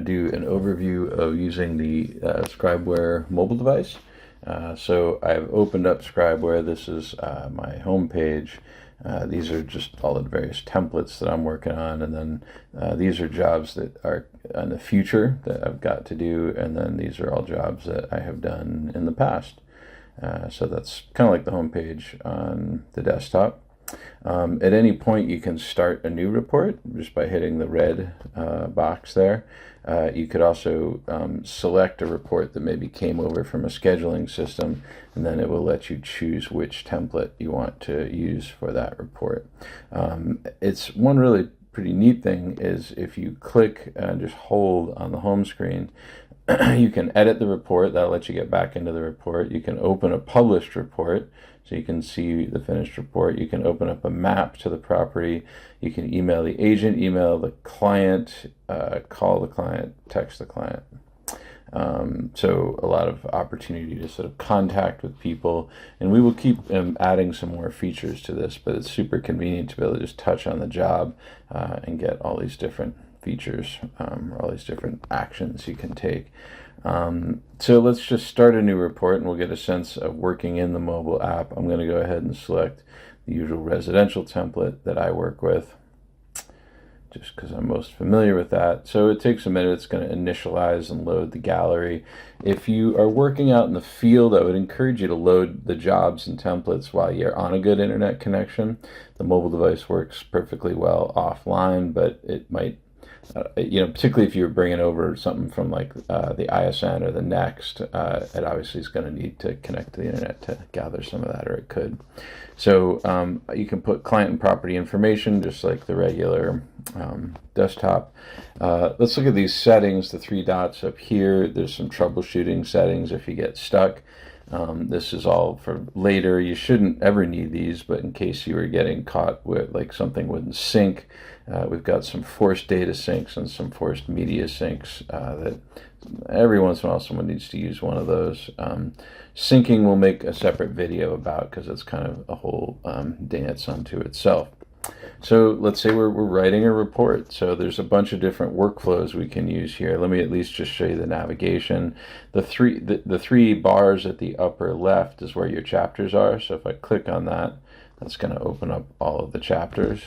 to do an overview of using the ScribeWare mobile device. So I've opened up ScribeWare. This is my home page. These are just all the various templates that I'm working on, and then these are jobs that are in the future that I've got to do, and then these are all jobs that I have done in the past. So that's kind of like the home page on the desktop. At any point you can start a new report just by hitting the red box there. You could also select a report that maybe came over from a scheduling system, and then it will let you choose which template you want to use for that report. It's one really pretty neat thing is if you click and just hold on the home screen, you can edit the report. That'll let you get back into the report. You can open a published report so you can see the finished report. You can open up a map to the property. You can email the agent, email the client, call the client, text the client. So a lot of opportunity to sort of contact with people, and we will keep adding some more features to this, but it's super convenient to be able to just touch on the job and get all these different features, all these different actions you can take. So let's just start a new report and we'll get a sense of working in the mobile app. I'm going to go ahead and select the usual residential template that I work with, just because I'm most familiar with that. So it takes a minute. It's going to initialize and load the gallery. If you are working out in the field, I would encourage you to load the jobs and templates while you're on a good internet connection. The mobile device works perfectly well offline, but it might particularly if you're bringing over something from like the ISN or the Next, it obviously is going to need to connect to the internet to gather some of that, or it could. So you can put client and property information just like the regular desktop. Let's look at these settings, the three dots up here. There's some troubleshooting settings if you get stuck. This is all for later. You shouldn't ever need these, but in case you were getting caught with like something wouldn't sync, we've got some forced data syncs and some forced media syncs that every once in a while someone needs to use one of those. Syncing we'll make a separate video about because it's kind of a whole dance unto itself. So let's say we're writing a report. So there's a bunch of different workflows we can use here. Let me at least just show you the navigation. The three bars at the upper left is where your chapters are. So if I click on that, that's going to open up all of the chapters.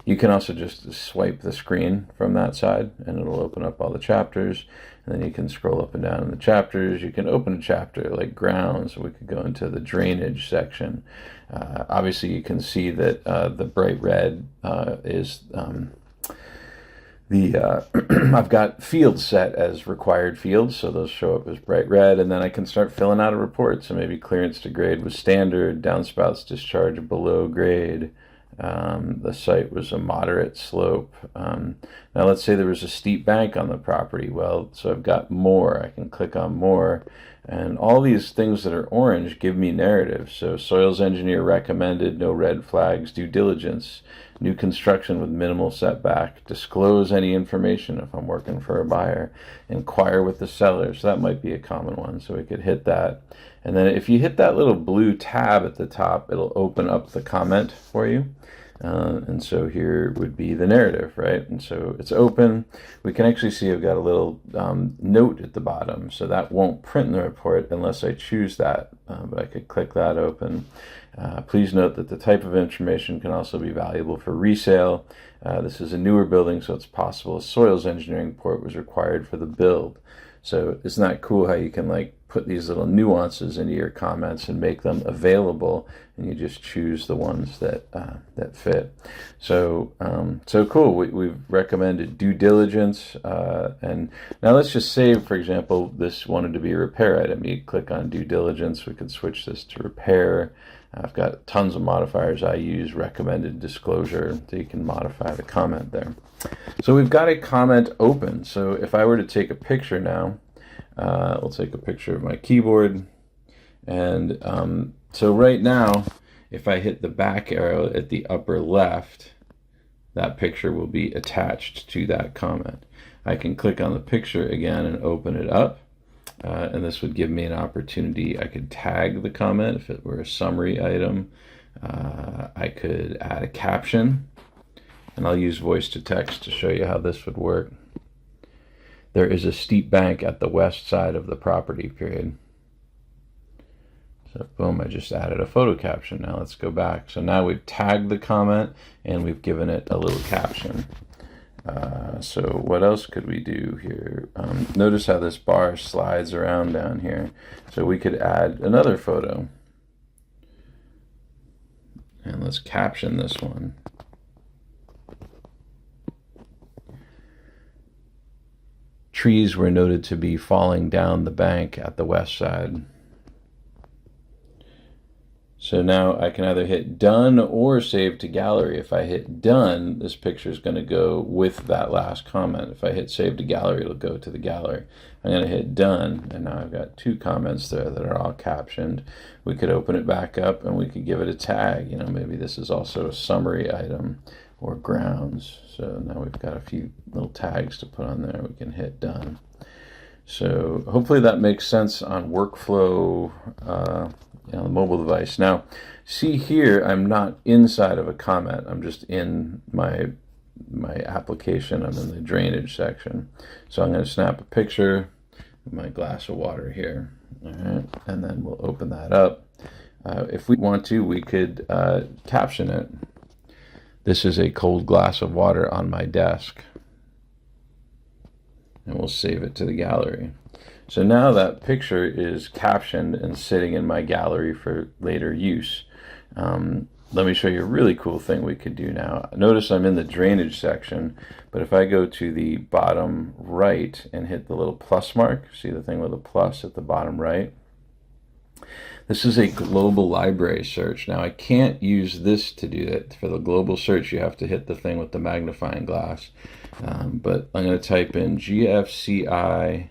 You can also just swipe the screen from that side and it'll open up all the chapters, and then you can scroll up and down in the chapters. You can open a chapter like grounds, so we could go into the drainage section. Obviously you can see that the bright red is I've got fields set as required fields, so those show up as bright red, and then I can start filling out a report. So maybe clearance to grade was standard, downspouts discharge below grade. The site was a moderate slope. Now let's say there was a steep bank on the property. Well, so I've got more. I can click on more, and all these things that are orange give me narrative. So soils engineer recommended, no red flags, due diligence, new construction with minimal setback, disclose any information if I'm working for a buyer, inquire with the seller. So that might be a common one. So we could hit that. And then if you hit that little blue tab at the top, it'll open up the comment for you. And so here would be the narrative, right? And so it's open. We can actually see I've got a little note at the bottom, so that won't print in the report unless I choose that, but I could click that open. Please note that the type of information can also be valuable for resale. This is a newer building, so it's possible a soils engineering report was required for the build. So isn't that cool how you can like put these little nuances into your comments and make them available, and you just choose the ones that that fit. So so cool. We've recommended due diligence, and now let's just say, for example, this wanted to be a repair item. You click on due diligence. We could switch this to repair. I've got tons of modifiers I use, recommended disclosure, so you can modify the comment there. So we've got a comment open. So if I were to take a picture now, we'll take a picture of my keyboard. And so right now, if I hit the back arrow at the upper left, that picture will be attached to that comment. I can click on the picture again and open it up. And this would give me an opportunity. I could tag the comment if it were a summary item. I could add a caption, and I'll use voice to text to show you how this would work. there is a steep bank at the west side of the property, period. So boom, I just added a photo caption. Now let's go back. So now we've tagged the comment and we've given it a little caption. So what else could we do here? Notice how this bar slides around down here. So we could add another photo. And let's caption this one. Trees were noted to be falling down the bank at the west side. So now I can either hit done or save to gallery. If I hit done, this picture is going to go with that last comment. If I hit save to gallery, it'll go to the gallery. I'm going to hit done, and now I've got 2 comments there that are all captioned. We could open it back up and we could give it a tag. You know, maybe this is also a summary item or grounds. So now we've got a few little tags to put on there. We can hit done. So hopefully that makes sense on workflow on the mobile device. Now, see here, I'm not inside of a comment. I'm just in my application. I'm in the drainage section. So I'm going to snap a picture of my glass of water here. All right, and then we'll open that up. If we want to, we could caption it. This is a cold glass of water on my desk. And we'll save it to the gallery. So now that picture is captioned and sitting in my gallery for later use. Let me show you a really cool thing we could do now. Notice I'm in the drainage section, but if I go to the bottom right and hit the little plus mark, see the thing with a plus at the bottom right? This is a global library search. Now I can't use this to do that. For the global search, you have to hit the thing with the magnifying glass. But I'm going to type in GFCI,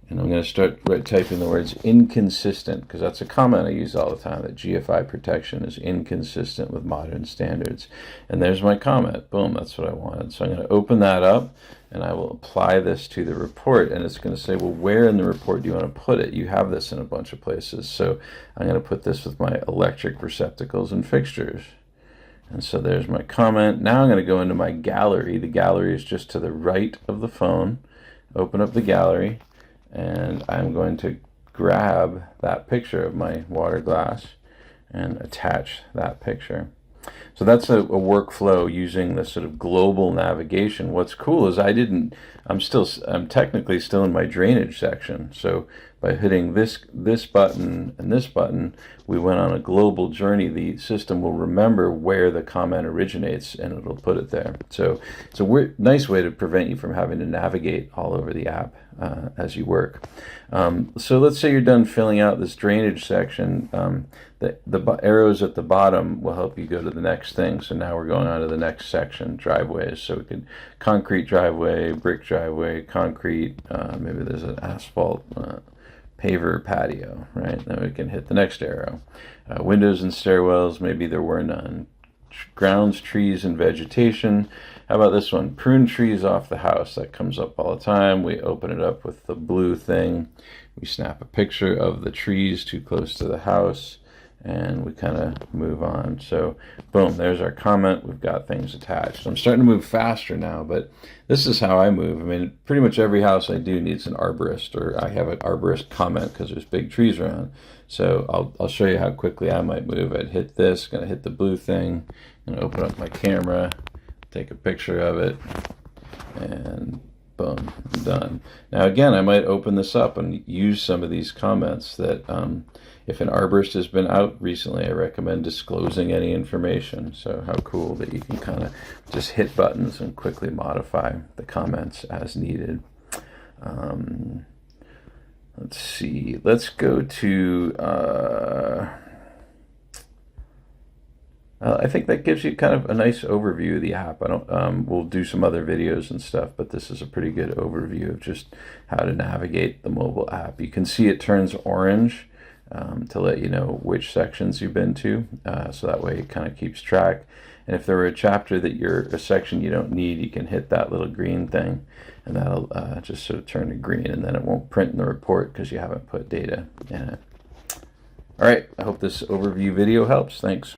and I'm going to start typing the words inconsistent, because that's a comment I use all the time, that GFI protection is inconsistent with modern standards. And there's my comment. Boom, that's what I wanted. So I'm going to open that up, and I will apply this to the report, and it's going to say, well, where in the report do you want to put it? You have this in a bunch of places. So I'm going to put this with my electric receptacles and fixtures. And so there's my comment. Now I'm going to go into my gallery. The gallery is just to the right of the phone. Open up the gallery, and I'm going to grab that picture of my water glass and attach that picture. So that's a workflow using this sort of global navigation. What's cool is I'm technically still in my drainage section. So by hitting this button and this button, we went on a global journey. The system will remember where the comment originates, and it'll put it there. So it's a nice way to prevent you from having to navigate all over the app as you work. So let's say you're done filling out this drainage section. The arrows at the bottom will help you go to the next thing. So now we're going on to the next section, driveways. So we could concrete driveway, brick driveway, concrete, maybe there's an asphalt paver patio, right? Then we can hit the next arrow. Windows and stairwells, maybe there were none. Grounds, trees, and vegetation. How about this one? Prune trees off the house. That comes up all the time. We open it up with the blue thing. We snap a picture of the trees too close to the house, and we kind of move on. So boom, there's our comment. We've got things attached. I'm starting to move faster now, but this is how I move. I mean, pretty much every house I do needs an arborist, or I have an arborist comment because there's big trees around. So I'll show you how quickly I might move. I'd hit this, gonna hit the blue thing, and open up my camera, take a picture of it, and boom, I'm done. Now again, I might open this up and use some of these comments that if an arborist has been out recently, I recommend disclosing any information. So how cool that you can kind of just hit buttons and quickly modify the comments as needed. Let's see, let's go to, I think that gives you kind of a nice overview of the app. We'll do some other videos and stuff, but this is a pretty good overview of just how to navigate the mobile app. You can see it turns orange to let you know which sections you've been to, so that way it kind of keeps track. And if there were a section you don't need, you can hit that little green thing, and that'll just sort of turn to green, and then it won't print in the report because you haven't put data in it. All right, I hope this overview video helps. Thanks.